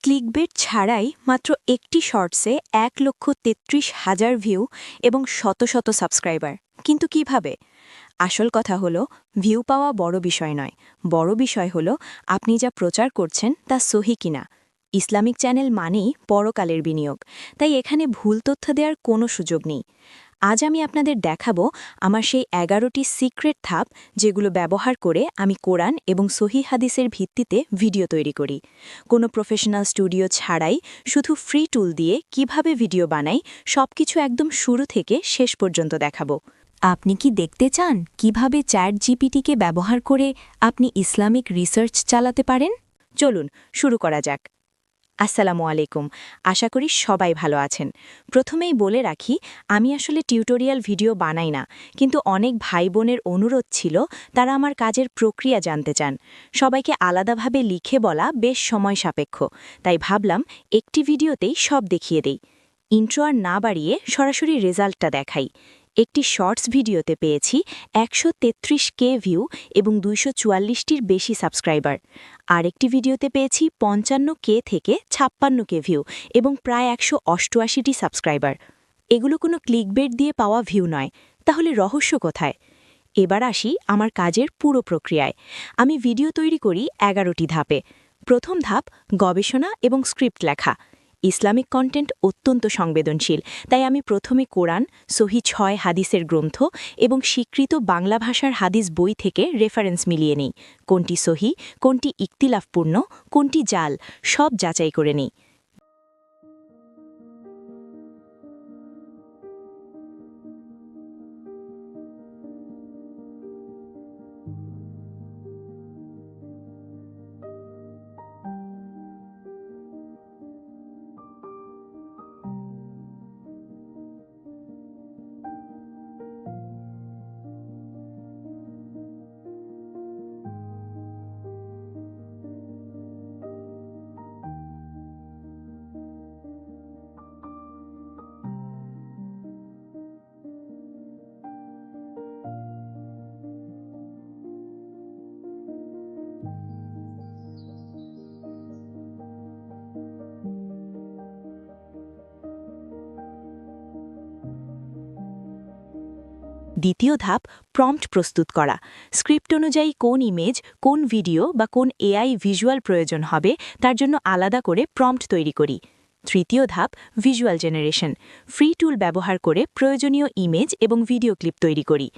Clickbait ছাড়াই মাত্র একটি শর্টসে ১,৩৩,০০০ ভিউ এবং শত শত সাবস্ক্রাইবার। কিন্তু কিভাবে? আসল কথা হলো, ভিউ পাওয়া বড় বিষয় নয়, বড় বিষয় হলো আপনি যা প্রচার করছেন তা সহি কিনা। ইসলামিক চ্যানেল মানেই পরকালের বিনিয়োগ, তাই এখানে ভুল তথ্য দেওয়ার কোনো সুযোগ নেই। আজ আমি আপনাদের দেখাবো আমার সেই ১১টি সিক্রেট ধাপ, যেগুলো ব্যবহার করে আমি কোরআন এবং সহি হাদিসের ভিত্তিতে ভিডিও তৈরি করি। কোনো প্রফেশনাল স্টুডিও ছাড়াই শুধু ফ্রি টুল দিয়ে কিভাবে ভিডিও বানাই, সবকিছু একদম শুরু থেকে শেষ পর্যন্ত দেখাবো। আপনি কি দেখতে চান কিভাবে চ্যাটজিপিটিকে ব্যবহার করে আপনি ইসলামিক রিসার্চ চালাতে পারেন? চলুন শুরু করা যাক। আসসালামু আলাইকুম, আশা করি সবাই ভালো আছেন। প্রথমেই বলে রাখি, আমি আসলে টিউটোরিয়াল ভিডিও বানাই না, কিন্তু অনেক ভাই বোনের অনুরোধ ছিল, তারা আমার কাজের প্রক্রিয়া জানতে চান। সবাইকে আলাদাভাবে লিখে বলা বেশ সময় সাপেক্ষ, তাই ভাবলাম একটি ভিডিওতেই সব দেখিয়ে দেই। ইন্ট্রো আর না বাড়িয়ে সরাসরি রেজাল্টটা দেখাই। একটি শর্টস ভিডিওতে পেয়েছি ১৩৩K ভিউ এবং ২৪৪টির বেশি সাবস্ক্রাইবার। আরেকটি ভিডিওতে পেয়েছি ৫৫K থেকে ৫৬K ভিউ এবং প্রায় ১৮৮টি সাবস্ক্রাইবার। এগুলো কোনো ক্লিকবেট দিয়ে পাওয়া ভিউ নয়। তাহলে রহস্য কোথায়? এবার আসি আমার কাজের পুরো প্রক্রিয়ায়। আমি ভিডিও তৈরি করি ১১টি ধাপে। প্রথম ধাপ, গবেষণা এবং স্ক্রিপ্ট লেখা। ইসলামিক কন্টেন্ট অত্যন্ত সংবেদনশীল, তাই আমি প্রথমে কোরআন, সহি ৬ হাদিসের গ্রন্থ এবং স্বীকৃত বাংলা ভাষার হাদিস বই থেকে রেফারেন্স মিলিয়ে নিই। কোনটি সহি, কোনটি ইখতিলাফপূর্ণ, কোনটি জাল, সব যাচাই করে নিই। দ্বিতীয় ধাপ, প্রম্পট প্রস্তুত করা। স্ক্রিপ্ট অনুযায়ী কোন ইমেজ, কোন ভিডিও বা কোন এআই ভিজুয়াল প্রয়োজন হবে, তার জন্য আলাদা করে প্রম্পট তৈরি করি। তৃতীয় ধাপ, ভিজুয়াল জেনারেশন। ফ্রি টুল ব্যবহার করে প্রয়োজনীয় ইমেজ এবং ভিডিও ক্লিপ তৈরি করি।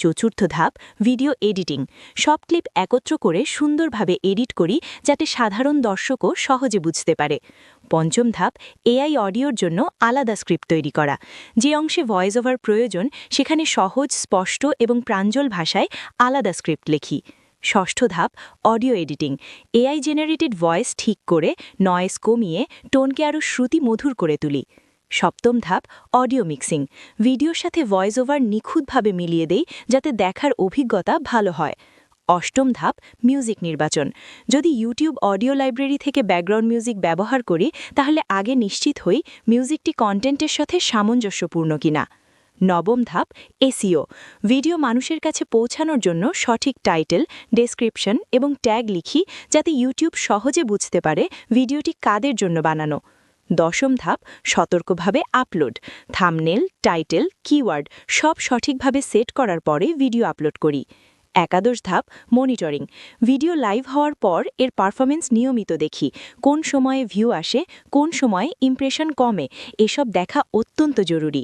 চতুর্থ ধাপ, ভিডিও এডিটিং। সব ক্লিপ একত্র করে সুন্দরভাবে এডিট করি, যাতে সাধারণ দর্শকও সহজে বুঝতে পারে। পঞ্চম ধাপ, এআই অডিওর জন্য আলাদা স্ক্রিপ্ট তৈরি করা। যে অংশে ভয়েস ওভার প্রয়োজন, সেখানে সহজ, স্পষ্ট এবং প্রাঞ্জল ভাষায় আলাদা স্ক্রিপ্ট লিখি। ষষ্ঠ ধাপ, audio editing. AI generated voice ঠিক করে, নয়েজ কমিয়ে, টোনকে আরও শ্রুতি মধুর করে তুলি। সপ্তম ধাপ, অডিও মিক্সিং। ভিডিওর সাথে ভয়েস ওভার নিখুঁতভাবে মিলিয়ে দেই, যাতে দেখার অভিজ্ঞতা ভালো হয়। অষ্টম ধাপ, মিউজিক নির্বাচন। যদি ইউটিউব অডিও লাইব্রেরি থেকে ব্যাকগ্রাউন্ড মিউজিক ব্যবহার করি, তাহলে আগে নিশ্চিত হই মিউজিকটি কন্টেন্টের সাথে সামঞ্জস্যপূর্ণ কিনা। নবম ধাপ, এসইও। ভিডিও মানুষের কাছে পৌঁছানোর জন্য সঠিক টাইটেল, ডেসক্রিপশন এবং ট্যাগ লিখি, যাতে ইউটিউব সহজে বুঝতে পারে ভিডিওটি কাদের জন্য বানানো। দশম ধাপ, সতর্কভাবে আপলোড। থাম্বনেল, টাইটেল, কিওয়ার্ড সব সঠিকভাবে সেট করার পরে ভিডিও আপলোড করি। একাদশ ধাপ, মনিটরিং। ভিডিও লাইভ হওয়ার পর এর পারফরমেন্স নিয়মিত দেখি। কোন সময়ে ভিউ আসে, কোন সময়ে ইমপ্রেশন কমে, এসব দেখা অত্যন্ত জরুরি।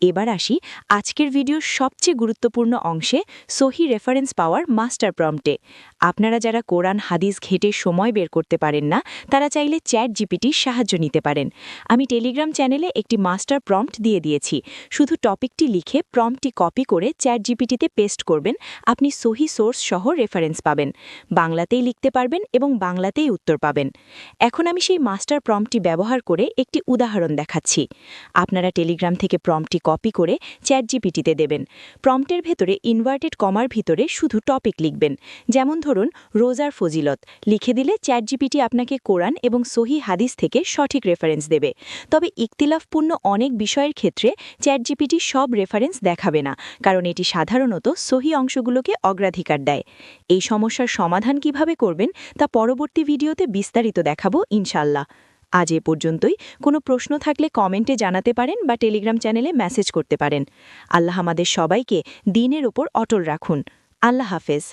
এবার আসি আজকের ভিডিওর সবচেয়ে গুরুত্বপূর্ণ অংশে, সহি রেফারেন্স পাওয়ার মাস্টার প্রম্পটে। আপনারা যারা কোরআন হাদিস ঘেঁটে সময় বের করতে পারেন না, তারা চাইলে চ্যাট জিপিটির সাহায্য নিতে পারেন। আমি টেলিগ্রাম চ্যানেলে একটি মাস্টার প্রম্পট দিয়ে দিয়েছি। শুধু টপিকটি লিখে প্রম্পটটি কপি করে চ্যাট জিপিটিতে পেস্ট করবেন, আপনি সহি সোর্স সহ রেফারেন্স পাবেন। বাংলাতেই লিখতে পারবেন এবং বাংলাতেই উত্তর পাবেন। এখন আমি সেই মাস্টার প্রম্পটটি ব্যবহার করে একটি উদাহরণ দেখাচ্ছি। আপনারা টেলিগ্রাম থেকে প্রম্পটটি কপি করে চ্যাট জিপিটিতে দেবেন। প্রম্পটের ভেতরে ইনভার্টেড কমার ভিতরে শুধু টপিক লিখবেন। যেমন ধরুন রোজার ফজিলত লিখে দিলে চ্যাট জিপিটি আপনাকে কোরআন এবং সহি হাদিস থেকে সঠিক রেফারেন্স দেবে। তবে ইখতিলাফপূর্ণ অনেক বিষয়ের ক্ষেত্রে চ্যাট জিপিটি সব রেফারেন্স দেখাবে না, কারণ এটি সাধারণত সহি অংশগুলোকে অগ্রাধিকার দেয়। এই সমস্যার সমাধান কিভাবে করবেন তা পরবর্তী ভিডিওতে বিস্তারিত দেখাবো ইনশাল্লাহ। আজ এ পর্যন্তই। কোনো প্রশ্ন থাকলে কমেন্টে জানাতে পারেন বা টেলিগ্রাম চ্যানেলে মেসেজ করতে পারেন। আল্লাহ আমাদের সবাইকে দ্বীনের ওপর অটল রাখুন। আল্লাহ হাফেজ।